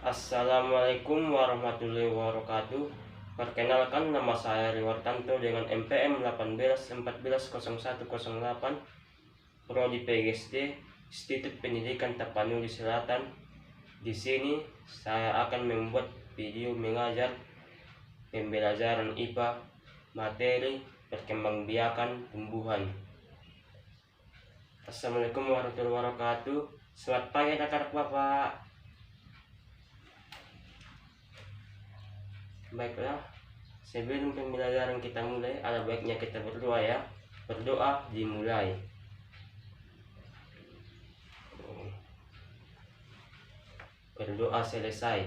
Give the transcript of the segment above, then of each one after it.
Assalamualaikum warahmatullahi wabarakatuh. Perkenalkan, nama saya Riwartanto dengan MPM 18140108, Prodi PGSD, Institut Pendidikan Tapanuli Selatan. Di sini saya akan membuat video mengajar pembelajaran IPA materi perkembangbiakan tumbuhan. Assalamualaikum warahmatullahi wabarakatuh. Selamat pagi anak-anak Bapak. Baiklah, sebelum pembelajaran kita mulai, ada baiknya kita berdoa ya. Berdoa dimulai. Berdoa selesai.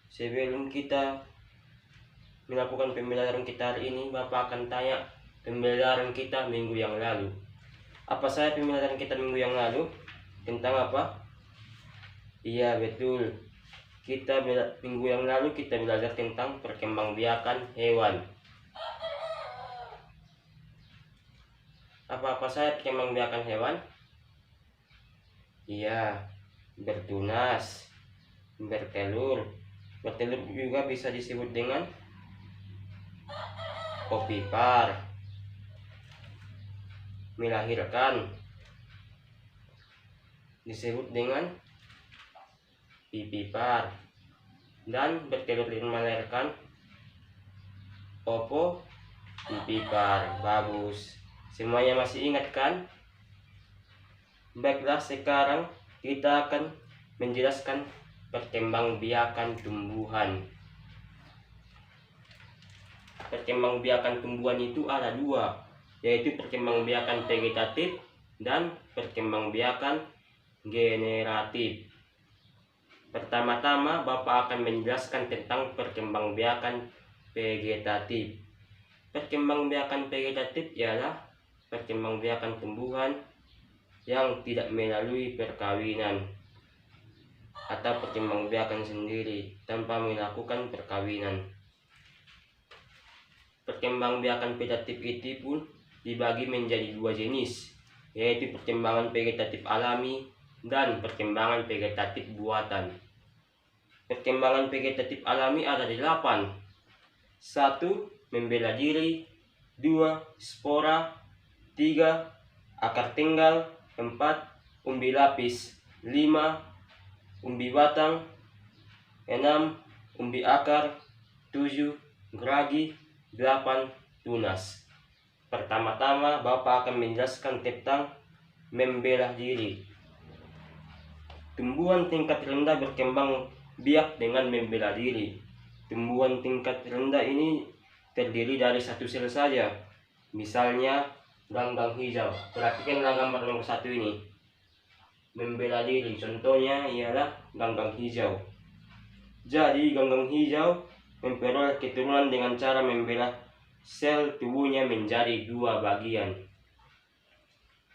Sebelum kita melakukan pembelajaran kita hari ini, Bapak akan tanya pembelajaran kita minggu yang lalu. Apa saya pembelajaran kita minggu yang lalu? Tentang apa? Iya, betul. Minggu yang lalu kita belajar tentang perkembangbiakan hewan. Apa saya perkembangbiakan hewan? Iya, bertunas, bertelur. Bertelur juga bisa disebut dengan ovipar. Melahirkan disebut dengan vivipar. Dan bertelur dan melahirkan ovovivipar. Bagus, semuanya masih ingat kan? Baiklah, sekarang kita akan menjelaskan perkembangbiakan tumbuhan. Perkembangbiakan tumbuhan itu ada dua, yaitu perkembangbiakan vegetatif dan perkembangbiakan generatif. Pertama-tama Bapak akan menjelaskan tentang perkembangbiakan vegetatif. Perkembangbiakan vegetatif ialah perkembangbiakan tumbuhan yang tidak melalui perkawinan atau perkembangbiakan sendiri tanpa melakukan perkawinan. Perkembangbiakan vegetatif itu pun dibagi menjadi dua jenis, yaitu perkembangan vegetatif alami dan perkembangan vegetatif buatan. Perkembangan vegetatif alami ada 8. 1. Membela diri. 2. Spora. 3. Akar tinggal. 4. Umbi lapis. 5. Umbi batang. 6. Umbi akar. 7. Geragi. 8. Tunas. Pertama-tama Bapak akan menjelaskan tentang membela diri. Tumbuhan tingkat rendah berkembang biak dengan membela diri. Tumbuhan tingkat rendah ini terdiri dari satu sel saja. Misalnya ganggang hijau. Perhatikan gambar nomor 1 ini. Membela diri, contohnya ialah ganggang hijau. Jadi ganggang hijau memperoleh keturunan dengan cara membelah sel tubuhnya menjadi 2 bagian.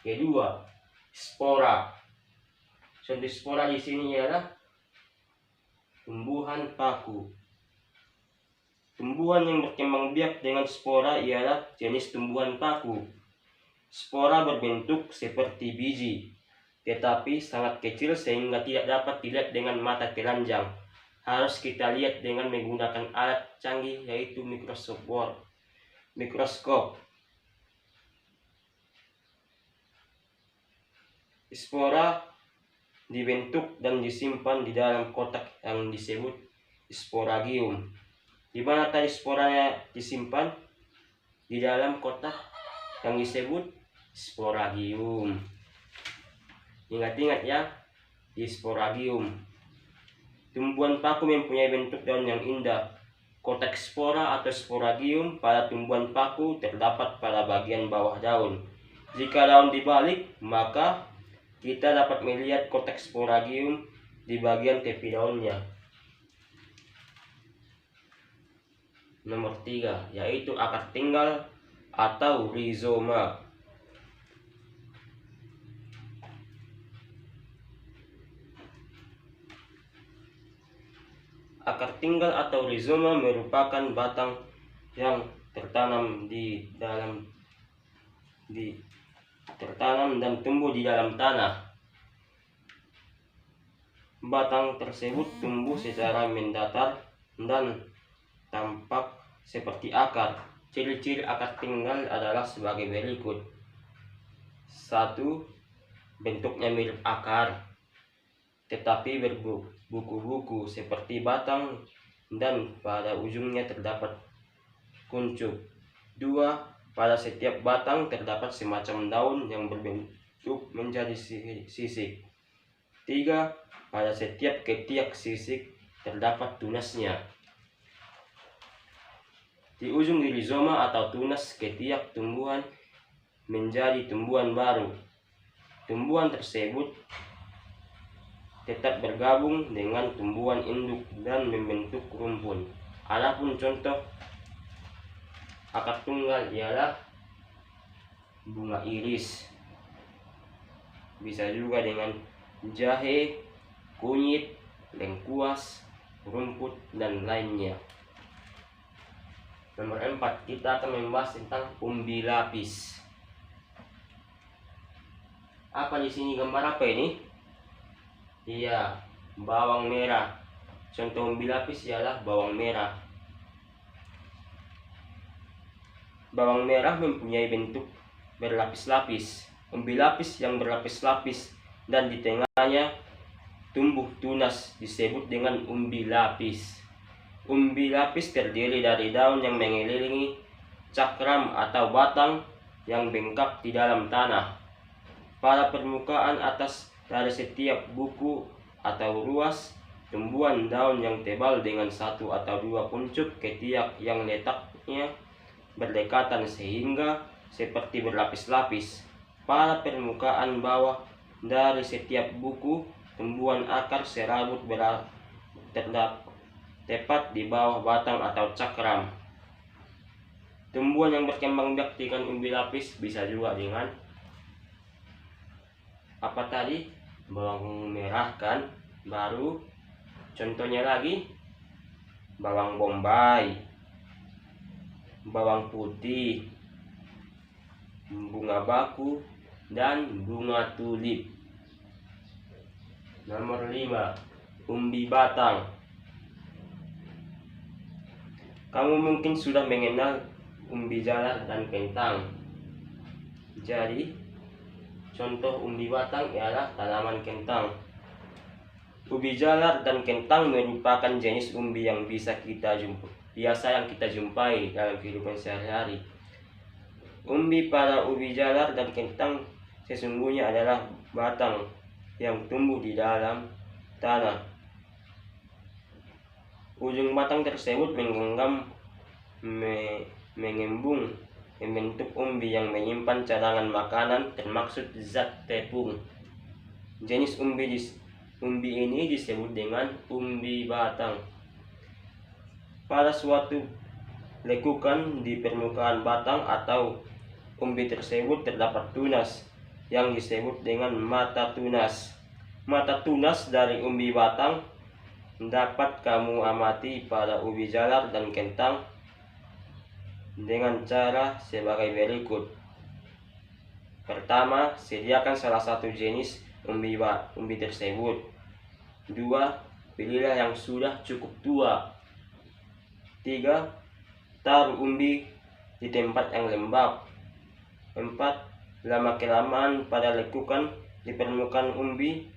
Kedua, spora. Contoh spora di sini ialah tumbuhan paku. Tumbuhan yang berkembang biak dengan spora ialah jenis tumbuhan paku. Spora berbentuk seperti biji, tetapi sangat kecil sehingga tidak dapat dilihat dengan mata telanjang. Harus kita lihat dengan menggunakan alat canggih, yaitu mikroskop. Spora dibentuk dan disimpan di dalam kotak yang disebut sporagium. Di mana tadi sporanya disimpan? Di dalam kotak yang disebut sporagium. Ingat-ingat ya, di sporagium. Tumbuhan paku mempunyai bentuk daun yang indah. Kotak spora atau sporagium pada tumbuhan paku terdapat pada bagian bawah daun. Jika daun dibalik, maka kita dapat melihat kotak sporagium di bagian tepi daunnya. Nomor 3, yaitu akar tinggal atau rizoma. Akar tinggal atau rizoma merupakan batang yang tertanam dan tumbuh di dalam tanah. Batang tersebut tumbuh secara mendatar dan tampak seperti akar. Ciri-ciri akar tinggal adalah sebagai berikut. 1. Bentuknya mirip akar, tetapi berbuku-buku seperti batang dan pada ujungnya terdapat kuncup. 2. Pada setiap batang terdapat semacam daun yang berbentuk menjadi sisik. 3. Pada setiap ketiak sisik terdapat tunasnya. Di ujung rizoma atau tunas ketiak tumbuhan menjadi tumbuhan baru. Tumbuhan tersebut tetap bergabung dengan tumbuhan induk dan membentuk rumpun. Adapun contoh akar tunggal ialah bunga iris. Bisa juga dengan jahe, kunyit, lengkuas, rumput, dan lainnya. Nomor 4, kita akan membahas tentang umbi lapis. Apa di sini, gambar apa ini? Iya, bawang merah. Contoh umbi lapis ialah bawang merah. Bawang merah mempunyai bentuk berlapis-lapis. Umbi lapis yang berlapis-lapis dan di tengahnya tumbuh tunas disebut dengan umbi lapis. Umbi lapis terdiri dari daun yang mengelilingi cakram atau batang yang bengkak di dalam tanah. Pada permukaan atas dari setiap buku atau ruas, tumbuhan daun yang tebal dengan 1 atau 2 kuncup ketiak yang letaknya berdekatan sehingga seperti berlapis-lapis. Pada permukaan bawah dari setiap buku, tumbuhan akar serabut terdapat tepat di bawah batang atau cakram. Tumbuhan yang berkembang biak dengan umbi lapis bisa juga dengan apa tadi? Bawang merah kan? Baru contohnya lagi bawang bombay, bawang putih, bunga baku, dan bunga tulip. Nomor 5, umbi batang. Kamu mungkin sudah mengenal umbi jalar dan kentang. Jadi, contoh umbi batang ialah tanaman kentang. Umbi jalar dan kentang merupakan jenis umbi yang biasa yang kita jumpai dalam kehidupan sehari-hari. Umbi pada umbi jalar dan kentang sesungguhnya adalah batang yang tumbuh di dalam tanah. Ujung batang tersebut mengembung membentuk umbi yang menyimpan cadangan makanan termaksud zat tepung. Jenis umbi ini disebut dengan umbi batang. Pada suatu lekukan di permukaan batang atau umbi tersebut terdapat tunas yang disebut dengan mata tunas. Mata tunas dari umbi batang dapat kamu amati pada umbi jalar dan kentang dengan cara sebagai berikut. Pertama, sediakan salah satu jenis umbi tersebut. 2. Pilihlah yang sudah cukup tua. 3. Taruh umbi di tempat yang lembab. 4. Lama-kelamaan pada lekukan di permukaan umbi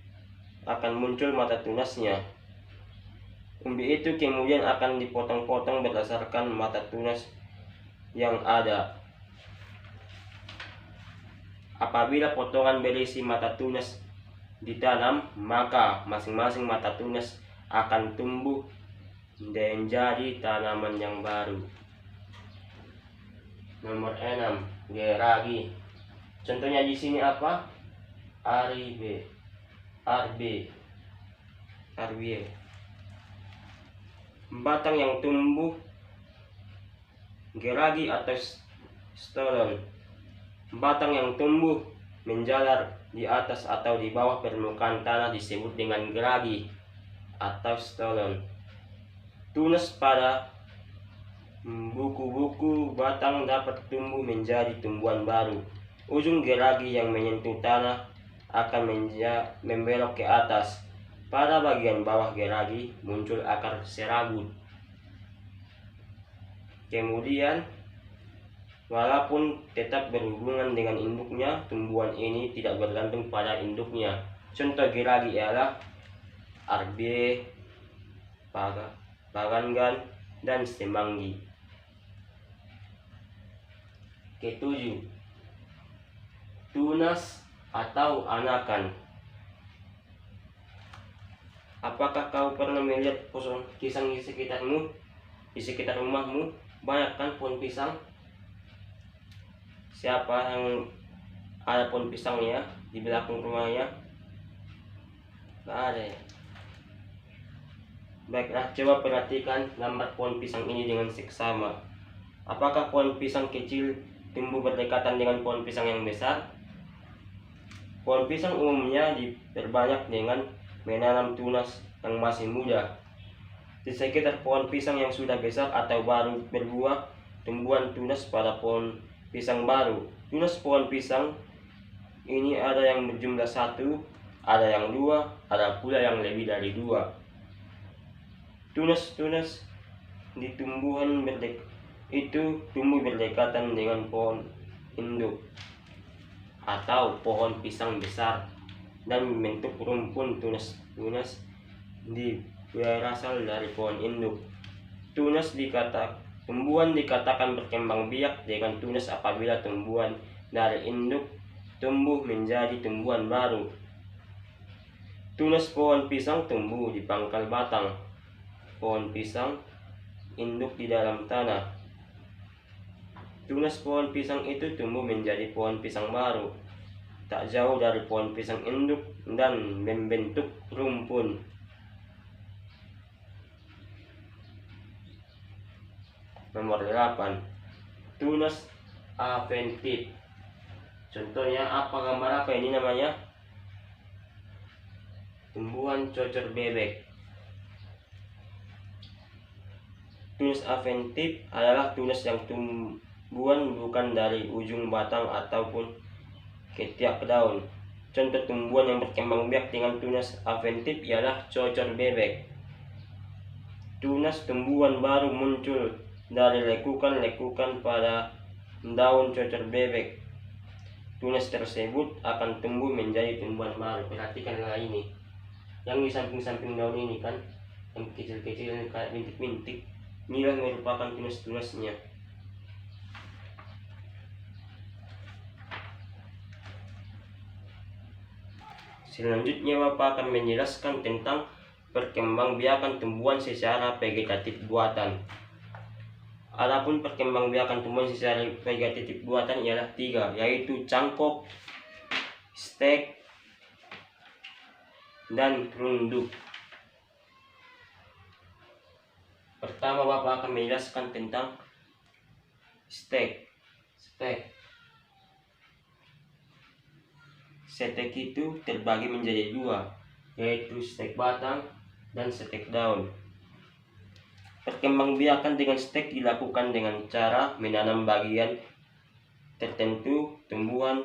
akan muncul mata tunasnya. Umbi itu kemudian akan dipotong-potong berdasarkan mata tunas yang ada. Apabila potongan berisi mata tunas ditanam, maka masing-masing mata tunas akan tumbuh dan jadi tanaman yang baru. Nomor 6, geragi. Contohnya di sini apa? RB. Batang yang tumbuh geragi atau stolon. Batang yang tumbuh menjalar di atas atau di bawah permukaan tanah disebut dengan geragi atau stolon. Tunas pada buku-buku batang dapat tumbuh menjadi tumbuhan baru. Ujung geragi yang menyentuh tanah akan membelok ke atas. Pada bagian bawah geragi muncul akar serabut. Kemudian, walaupun tetap berhubungan dengan induknya, tumbuhan ini tidak bergantung pada induknya. Contoh geragi ialah arbe, parangan, dan semanggi. Ketujuh, tunas atau anakan. Apakah kau pernah melihat pohon pisang di sekitarmu, di sekitar rumahmu? Banyak kan pohon pisang? Siapa yang ada pohon pisangnya di belakang rumahnya? Gak ada ya? Baiklah, coba perhatikan gambar pohon pisang ini dengan seksama. Apakah pohon pisang kecil tumbuh berdekatan dengan pohon pisang yang besar? Pohon pisang umumnya diperbanyak dengan menanam tunas yang masih muda. Di sekitar pohon pisang yang sudah besar atau baru berbuah, tumbuhan tunas pada pohon pisang baru. Tunas pohon pisang ini ada yang berjumlah 1, ada yang 2, ada pula yang lebih dari 2. Tunas-tunas di tumbuhan itu tumbuh berdekatan dengan pohon induk atau pohon pisang besar dan membentuk rumpun. Tunas berasal dari pohon induk. Tumbuhan dikatakan berkembang biak dengan tunas apabila tumbuhan dari induk tumbuh menjadi tumbuhan baru. Tunas pohon pisang tumbuh di pangkal batang pohon pisang induk di dalam tanah. Tunas pohon pisang itu tumbuh menjadi pohon pisang baru tak jauh dari pohon pisang induk dan membentuk rumpun. Nomor 8, tunas adventif. Contohnya apa, gambar apa ini namanya? Tumbuhan cocor bebek. Tunas adventif adalah tunas yang tumbuhan bukan dari ujung batang ataupun ketiak daun. Contoh tumbuhan yang berkembang biak dengan tunas adventif ialah cocor bebek. Tunas tumbuhan baru muncul dari lekukan-lekukan pada daun cocor bebek. Tunas tersebut akan tumbuh menjadi tumbuhan baru. Perhatikanlah ini, yang di samping-samping daun ini kan, yang kecil-kecil kayak bintik-bintik. Inilah merupakan tunas-tunasnya. Selanjutnya Bapak akan menjelaskan tentang perkembangbiakan tumbuhan secara vegetatif buatan. Adapun perkembangbiakan tumbuhan secara vegetatif buatan ialah 3, yaitu cangkok, stek, dan runduk. Pertama Bapak akan menjelaskan tentang stek. Stek itu terbagi menjadi 2, yaitu stek batang dan stek daun. Perkembangbiakan dengan stek dilakukan dengan cara menanam bagian tertentu tumbuhan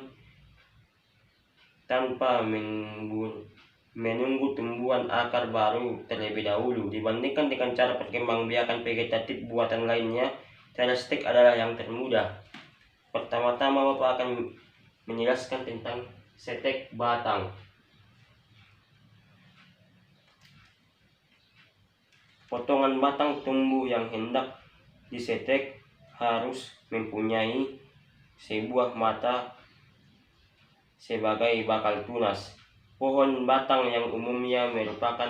tanpa menunggu tumbuhan akar baru terlebih dahulu. Dibandingkan dengan cara perkembangbiakan vegetatif buatan lainnya, cara stek adalah yang termudah. Pertama-tama Bapak akan menjelaskan tentang stek batang. Potongan batang tumbuh yang hendak disetek harus mempunyai sebuah mata sebagai bakal tunas. Pohon batang yang umumnya merupakan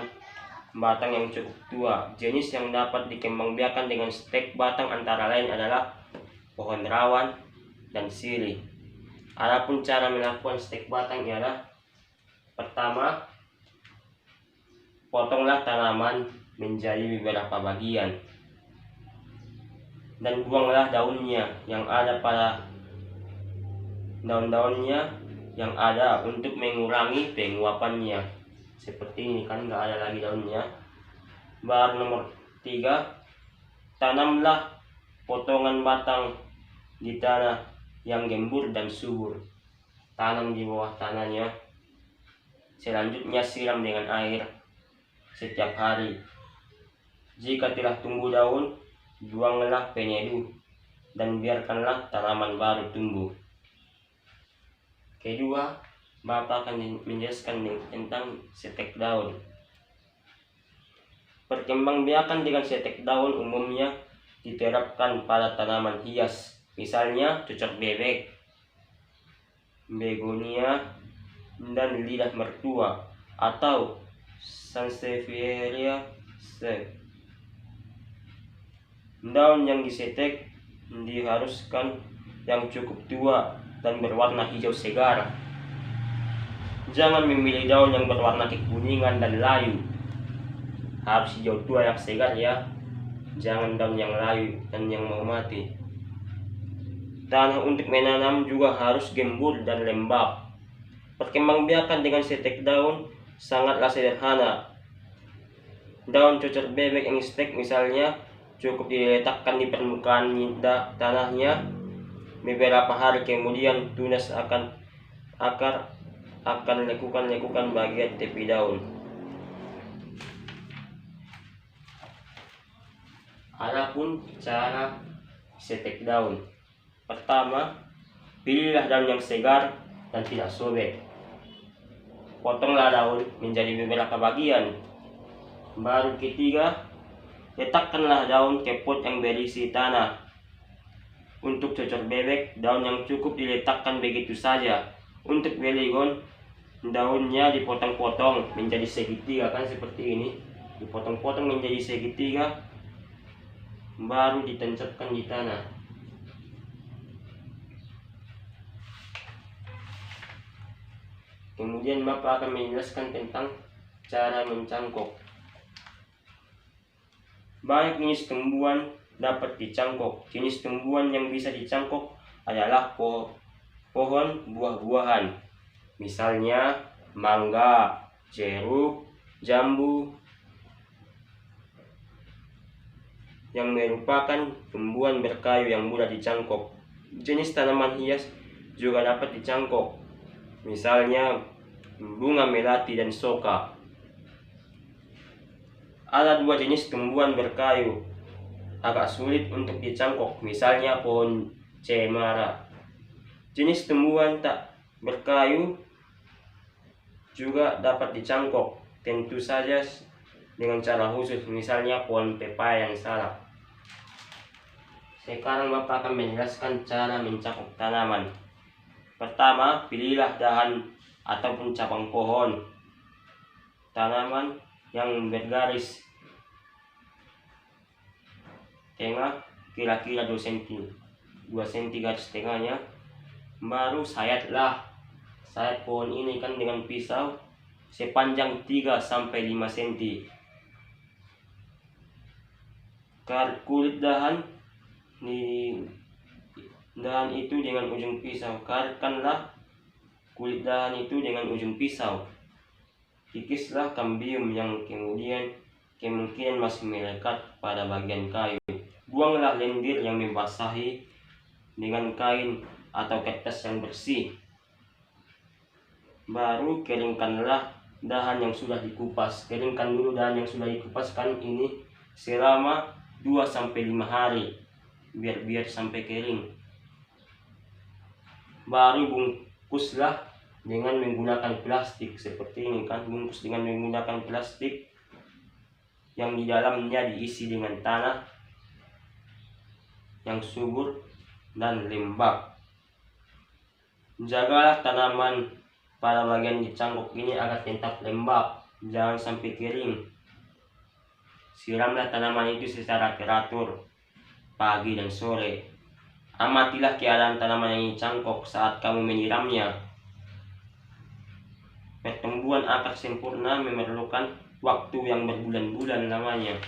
batang yang cukup tua. Jenis yang dapat dikembangbiakan dengan stek batang antara lain adalah pohon rawan dan sirih. Adapun cara melakukan stek batang ialah: pertama, potonglah tanaman menjadi beberapa bagian dan buanglah daunnya yang ada pada daun-daunnya yang ada untuk mengurangi penguapannya. Seperti ini kan, nggak ada lagi daunnya. Baru nomor 3, tanamlah potongan batang di tanah yang gembur dan subur. Tanam di bawah tanahnya. Selanjutnya siram dengan air setiap hari. Jika telah tumbuh daun, buanglah peneduh dan biarkanlah tanaman baru tumbuh. Kedua, Bapak akan menjelaskan tentang setek daun. Perkembangbiakan dengan setek daun umumnya diterapkan pada tanaman hias, misalnya cucur bebek, begonia, dan lidah mertua atau Sansevieria. Daun yang disetek diharuskan yang cukup tua dan berwarna hijau segar. Jangan memilih daun yang berwarna kekuningan dan layu. Harus hijau tua yang segar ya. Jangan daun yang layu dan yang mau mati. Tanah untuk menanam juga harus gembur dan lembab. Perkembangbiakan dengan setek daun sangatlah sederhana. Daun cucur bebek yang setek misalnya cukup diletakkan di permukaan tanahnya. Beberapa hari kemudian tunas akar akan lekukan bagian tepi daun. Adapun cara setek daun. Pertama, pilihlah daun yang segar dan tidak sobek. Potonglah daun menjadi beberapa bagian. Baru ketiga, letakkanlah daun ke pot yang berisi tanah. Untuk cucur bebek, daun yang cukup diletakkan begitu saja. Untuk beligon, daunnya dipotong-potong menjadi segitiga, kan seperti ini. Dipotong-potong menjadi segitiga, baru ditancapkan di tanah. Kemudian Bapak akan menjelaskan tentang cara mencangkok. Banyak jenis tumbuhan dapat dicangkok. Jenis tumbuhan yang bisa dicangkok adalah pohon buah-buahan, misalnya mangga, jeruk, jambu, yang merupakan tumbuhan berkayu yang mudah dicangkok. Jenis tanaman hias juga dapat dicangkok, misalnya bunga melati dan soka. Ada dua jenis tumbuhan berkayu agak sulit untuk dicangkok, misalnya pohon cemara. Jenis tumbuhan tak berkayu juga dapat dicangkok, tentu saja dengan cara khusus, misalnya pohon pepaya yang salak. Sekarang Bapak akan menjelaskan cara mencangkok tanaman. Pertama, pilihlah dahan ataupun cabang pohon tanaman yang bergaris tengah kira-kira 2 cm garis tengahnya. Baru sayat pohon ini kan dengan pisau sepanjang 3-5 cm. Kulit dahan itu dengan ujung pisau. Karetkanlah kulit dahan itu dengan ujung pisau. Kikislah kambium yang kemungkinan masih melekat pada bagian kayu. Buanglah lendir yang membasahi dengan kain atau kertas yang bersih. Baru keringkanlah dahan yang sudah dikupas. Keringkan dulu dahan yang sudah dikupaskan ini selama 2-5 hari biar sampai kering. Baru bungkuslah dengan menggunakan plastik seperti ini kan. Bungkus dengan menggunakan plastik yang di dalamnya diisi dengan tanah yang subur dan lembab. Jagalah tanaman pada bagian dicangkok ini agar tetap lembab, jangan sampai kering. Siramlah tanaman itu secara teratur pagi dan sore. Amatilah keadaan tanaman yang dicangkok saat kamu menyiramnya. Pertumbuhan akar sempurna memerlukan waktu yang berbulan-bulan lamanya.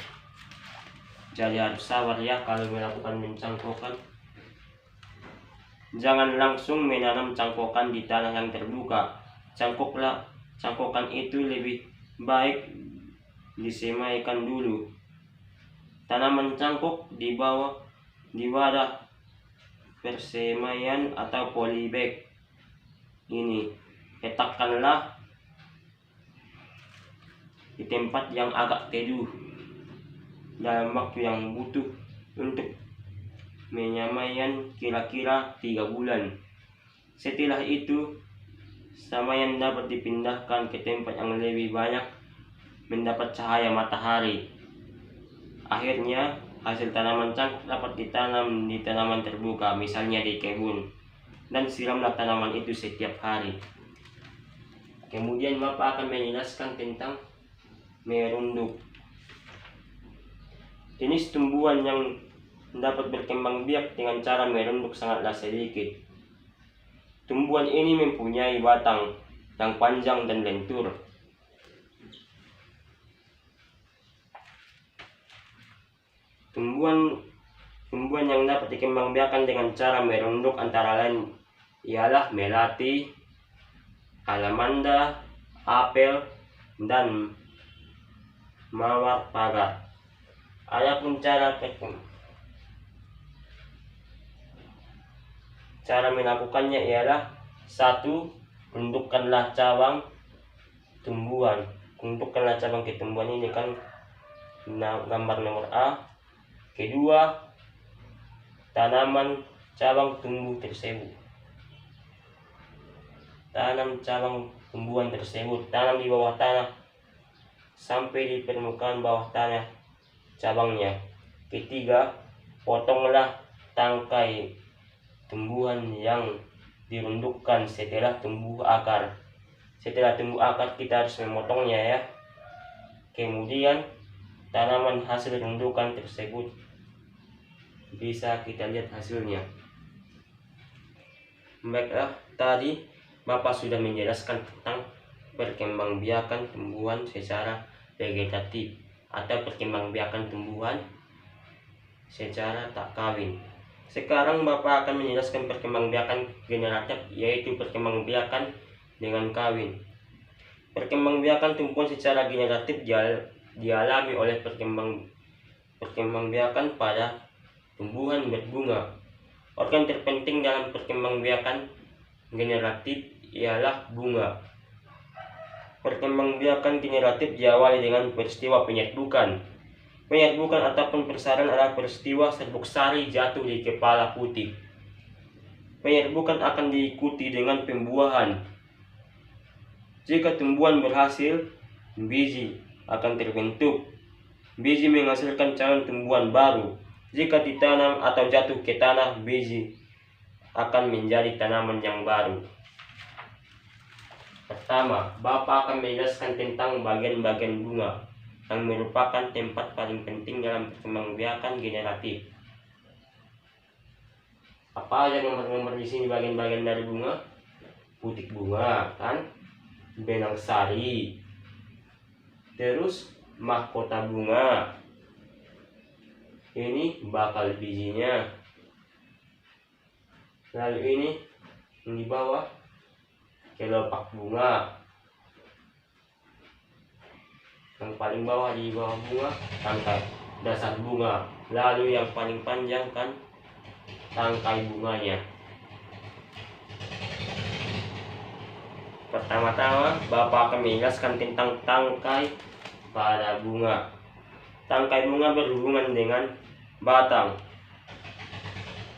Jadi harus sabar ya kalau melakukan mencangkokan. Jangan langsung menanam cangkokan di tanah yang terbuka. Cangkokan itu lebih baik disemaikan dulu. Tanaman cangkok di wadah persemaian atau polybag ini. Letakkanlah di tempat yang agak teduh dalam waktu yang butuh untuk penyamaian kira-kira 3 bulan. Setelah itu, samayan dapat dipindahkan ke tempat yang lebih banyak mendapat cahaya matahari. Akhirnya, hasil tanaman cangkuk dapat ditanam di tanaman terbuka, misalnya di kebun, dan siramlah tanaman itu setiap hari. Kemudian Bapak akan menjelaskan tentang merunduk. Jenis tumbuhan yang dapat berkembang biak dengan cara merunduk sangatlah sedikit. Tumbuhan ini mempunyai batang yang panjang dan lentur. Tumbuhan yang dapat dikembangbiakkan dengan cara merunduk antara lain ialah melati, alamanda, apel, dan mawar pagar. Adapun cara melakukannya ialah: 1. Rundukkanlah cabang tumbuhan. Rundukkanlah cabang ke tumbuhan ini kan gambar nomor A. Kedua, tanaman cabang tumbuh tersebut. Tanam cabang tumbuhan tersebut, tanam di bawah tanah sampai di permukaan bawah tanah cabangnya. Ketiga, potonglah tangkai tumbuhan yang dirundukkan setelah tumbuh akar. Setelah tumbuh akar kita harus memotongnya ya. Kemudian tanaman hasil rundukan tersebut bisa kita lihat hasilnya. Baiklah, tadi Bapak sudah menjelaskan tentang perkembangbiakan tumbuhan secara vegetatif atau perkembangbiakan tumbuhan secara tak kawin. Sekarang Bapak akan menjelaskan perkembangbiakan generatif, yaitu perkembangbiakan dengan kawin. Perkembangbiakan tumbuhan secara generatif dialami oleh perkembangbiakan pada tumbuhan berbunga. Organ terpenting dalam perkembangbiakan generatif ialah bunga. Perkembangbiakan generatif diawali dengan peristiwa penyerbukan. Penyerbukan ataupun persarian adalah peristiwa serbuk sari jatuh di kepala putih. Penyerbukan akan diikuti dengan pembuahan. Jika tumbuhan berhasil, biji akan terbentuk. Biji menghasilkan calon tumbuhan baru. Jika ditanam atau jatuh ke tanah, biji akan menjadi tanaman yang baru. Pertama, Bapak akan menjelaskan tentang bagian-bagian bunga yang merupakan tempat paling penting dalam perkembangbiakan generatif. Apa aja nomor-nomor di sini bagian-bagian dari bunga? Putik bunga, kan? Benang sari. Terus mahkota bunga. Ini bakal bijinya. Lalu ini yang di bawah kelopak bunga. Yang paling bawah di bawah bunga tangkai dasar bunga. Lalu yang paling panjang kan tangkai bunganya. Pertama-tama Bapak akan menjelaskan tentang tangkai pada bunga. Tangkai bunga berhubungan dengan batang.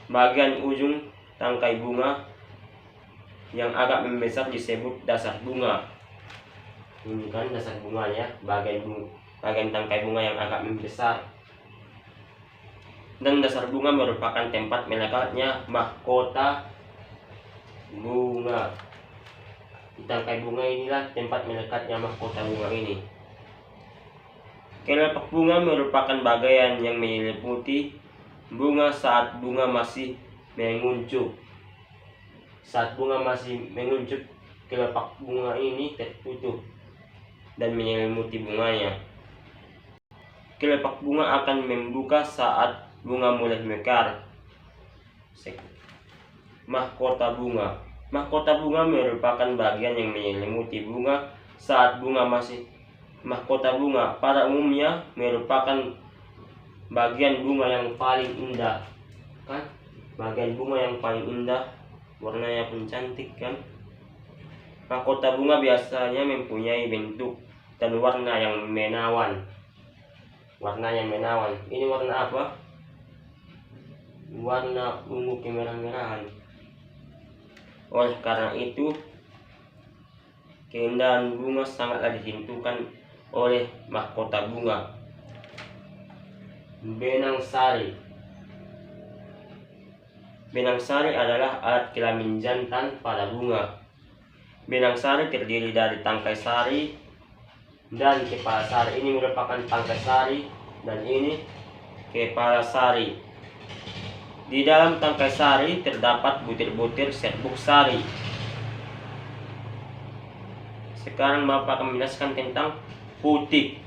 Bagian ujung tangkai bunga yang agak membesar disebut dasar bunga. Ini kan dasar bunganya, bagian tangkai bunga yang agak membesar. Dan dasar bunga merupakan tempat melekatnya mahkota bunga. Di tangkai bunga inilah tempat melekatnya mahkota bunga ini. Kelopak bunga merupakan bagian yang menyelimuti bunga saat bunga masih menguncup. Saat bunga masih menguncup, kelopak bunga ini tertutup dan menyelimuti bunganya. Kelopak bunga akan membuka saat bunga mulai mekar. Mahkota bunga. Mahkota bunga merupakan bagian yang menyelimuti bunga saat bunga masih. Mahkota bunga pada umumnya merupakan bagian bunga yang paling indah, kan? Bagian bunga yang paling indah, warnanya pun cantik, kan? Mahkota bunga biasanya mempunyai bentuk dan warna yang menawan. Ini warna apa? Warna ungu kemerah-merahan. Oleh karena itu, keindahan bunga sangatlah ditentukan oleh mahkota bunga. Benang sari. Benang sari adalah alat kelamin jantan pada bunga. Benang sari terdiri dari tangkai sari dan kepala sari. Ini merupakan tangkai sari dan ini kepala sari. Di dalam tangkai sari terdapat butir-butir serbuk sari. Sekarang Bapak akan menjelaskan tentang putik.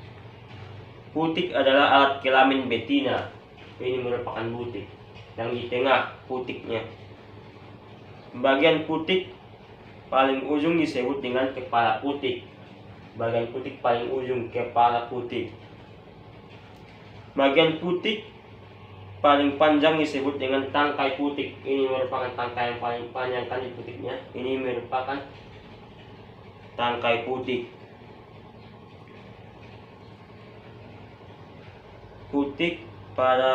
Putik adalah alat kelamin betina. Ini merupakan butik. Yang di tengah putiknya. Bagian putik paling ujung disebut dengan kepala putik. Bagian putik paling ujung, kepala putik. Bagian putik paling panjang disebut dengan tangkai putik. Ini merupakan tangkai yang paling panjang kan di putiknya. Ini merupakan tangkai putik. Putik pada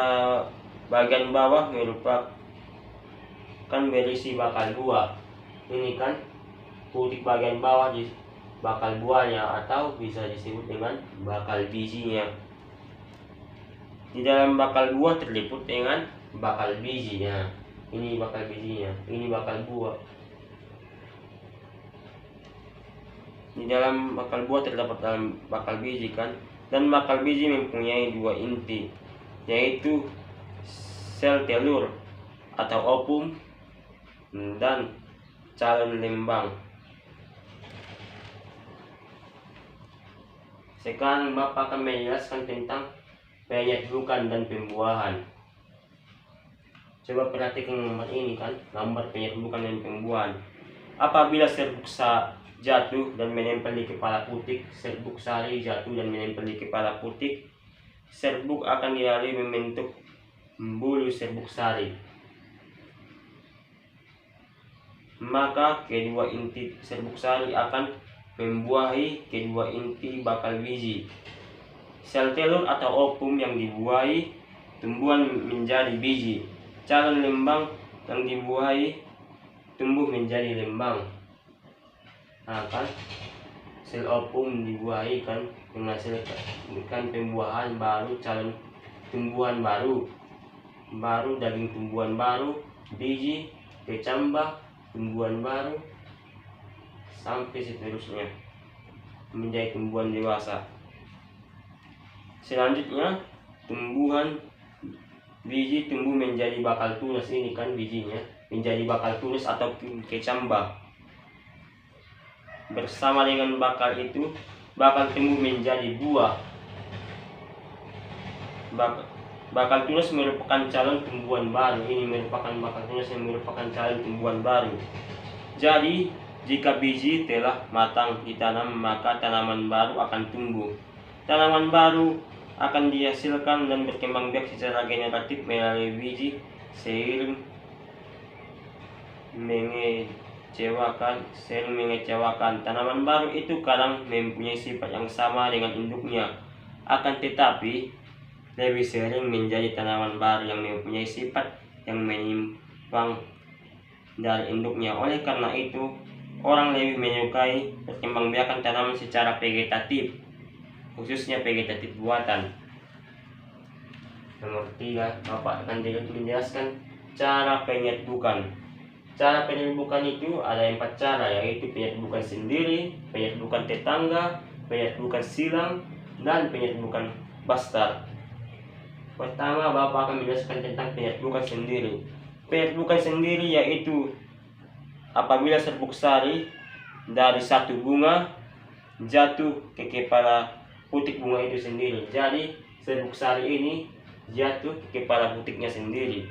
bagian bawah merupakan berisi bakal buah. Ini kan putik bagian bawah di bakal buahnya atau bisa disebut dengan bakal bijinya. Di dalam bakal buah terliput dengan bakal bijinya. Ini bakal bijinya, ini bakal buah. Di dalam bakal buah terdapat dalam bakal biji kan. Dan bakal biji mempunyai dua inti, yaitu sel telur atau ovum dan calon lembang. Sekarang Bapak akan menjelaskan tentang penyerbukan dan pembuahan. Coba perhatikan gambar ini kan, gambar penyerbukan dan pembuahan. Apabila serbuk jatuh dan menempel di kepala putik, serbuk sari jatuh dan menempel di kepala putik, serbuk akan dilalui membentuk bulu serbuk sari. Maka kedua inti serbuk sari akan membuahi kedua inti bakal biji. Sel telur atau ovum yang dibuahi tumbuhan menjadi biji. Calon lembang yang dibuahi tumbuh menjadi lembang. Nah kan, sel ovum dibuahi kan menghasilkan pembuahan baru, calon tumbuhan baru, daging tumbuhan baru, biji, kecambah, tumbuhan baru, sampai seterusnya menjadi tumbuhan dewasa. Selanjutnya tumbuhan biji tumbuh menjadi bakal tunas. Ini kan bijinya menjadi bakal tunas atau kecambah. Bersama dengan bakal itu bakal tumbuh menjadi buah. Bakal tunas merupakan calon tumbuhan baru. Ini merupakan bakal tunas yang merupakan calon tumbuhan baru. Jadi jika biji telah matang ditanam, maka tanaman baru akan tumbuh. Tanaman baru akan dihasilkan dan berkembang biak secara generatif melalui biji seiring mengecewakan. Tanaman baru itu kadang mempunyai sifat yang sama dengan induknya, akan tetapi lebih sering menjadi tanaman baru yang mempunyai sifat yang menyimpang dari induknya. Oleh karena itu, orang lebih menyukai perkembangbiakan tanaman secara vegetatif, khususnya vegetatif buatan. Nomor 3, Bapak akan menjelaskan cara penyerbukan. Cara penyerbukan itu ada 4 cara, yaitu penyerbukan sendiri, penyerbukan tetangga, penyerbukan silang, dan penyerbukan bastar. Pertama, Bapak akan menjelaskan tentang penyerbukan sendiri. Penyerbukan sendiri yaitu apabila serbuk sari dari satu bunga jatuh ke kepala putik bunga itu sendiri. Jadi serbuk sari ini jatuh ke kepala putiknya sendiri.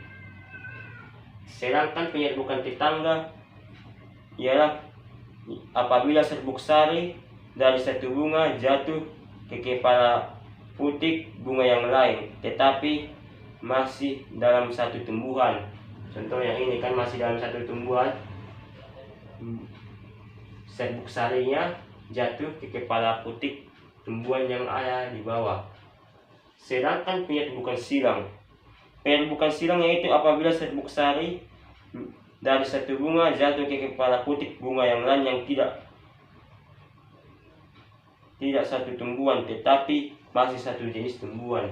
Sedangkan penyerbukan tetangga ialah apabila serbuk sari dari satu bunga jatuh ke kepala putik bunga yang lain, tetapi masih dalam satu tumbuhan. Contoh yang ini kan masih dalam satu tumbuhan, serbuk sarinya jatuh ke kepala putik tumbuhan yang ada di bawah. Sedangkan penyerbukan silang. Penyerbukan silang yaitu apabila serbuk sari dari satu bunga jatuh ke kepala putik bunga yang lain yang tidak satu tumbuhan tetapi masih satu jenis tumbuhan.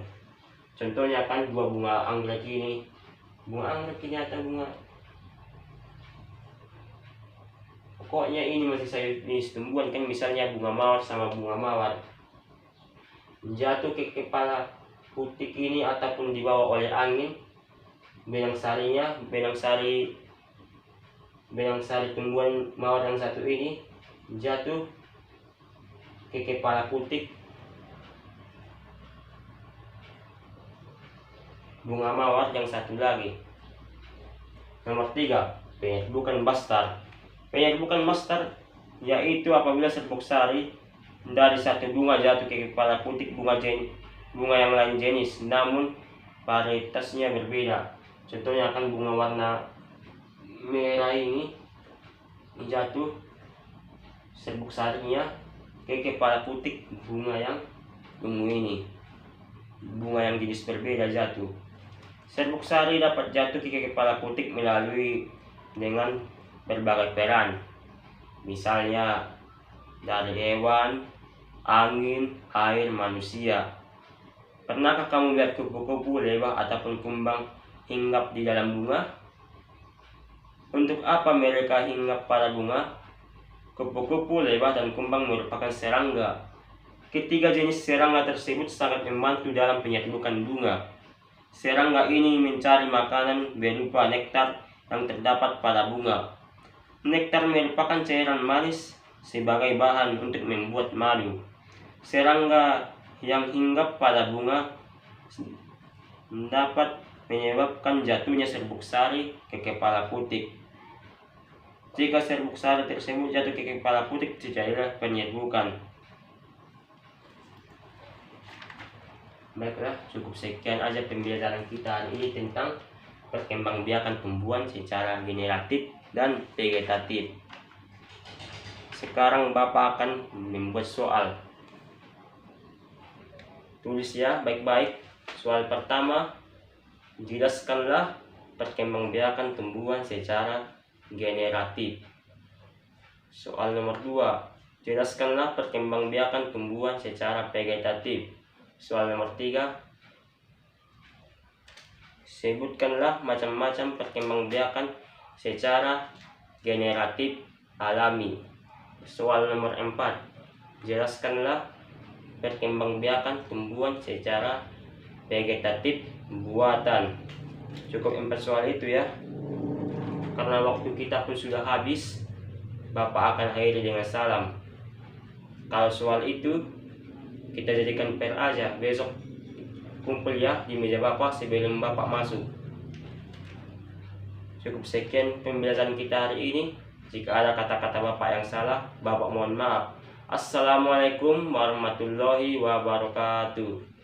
Contohnya kan dua bunga anggrek ini atau bunga, pokoknya ini masih satu jenis tumbuhan kan, misalnya bunga mawar sama bunga mawar jatuh ke kepala putik ini ataupun dibawa oleh angin, benang sari tumbuhan mawar yang satu ini jatuh ke kepala putik bunga mawar yang satu lagi. Nomor 3, penyerbukan bastar. Penyerbukan bastar yaitu apabila serbuk sari dari satu bunga jatuh ke kepala putik bunga yang lain jenis namun varietasnya berbeda. Contohnya kan bunga warna merah ini jatuh serbuk sarinya ke kepala putik bunga yang ungu ini, bunga yang jenis berbeda jatuh. Serbuk sari dapat jatuh ke kepala putik melalui dengan berbagai peran, misalnya dari hewan, angin, air, manusia. Pernahkah kamu lihat kupu-kupu, lebah, ataupun kumbang hinggap di dalam bunga? Untuk apa mereka hinggap pada bunga? Kupu-kupu, lebah, dan kumbang merupakan serangga. Ketiga jenis serangga tersebut sangat membantu dalam penyerbukan bunga. Serangga ini mencari makanan berupa nektar yang terdapat pada bunga. Nektar merupakan cairan manis sebagai bahan untuk membuat madu. Serangga yang hinggap pada bunga dapat menyebabkan jatuhnya serbuk sari ke kepala putik. Jika serbuk sari tersebut jatuh ke kepala putik, terjadilah penyerbukan. Baiklah, cukup sekian aja pembelajaran kita hari ini tentang perkembangbiakan tumbuhan secara generatif dan vegetatif. Sekarang Bapak akan membuat soal. Tulis ya baik-baik. Soal pertama, jelaskanlah perkembangbiakan tumbuhan secara generatif. Soal nomor 2, jelaskanlah perkembangbiakan tumbuhan secara vegetatif. Soal nomor 3, sebutkanlah macam-macam perkembangbiakan secara generatif alami. Soal nomor 4, jelaskanlah perkembangbiakan tumbuhan secara vegetatif buatan. Cukup 4 soal itu ya. Karena waktu kita pun sudah habis, Bapak akan akhiri dengan salam. Kalau soal itu kita jadikan per aja, besok kumpul ya di meja Bapak sebelum Bapak masuk. Cukup sekian pembelajaran kita hari ini. Jika ada kata-kata Bapak yang salah, Bapak mohon maaf. Assalamualaikum warahmatullahi wabarakatuh.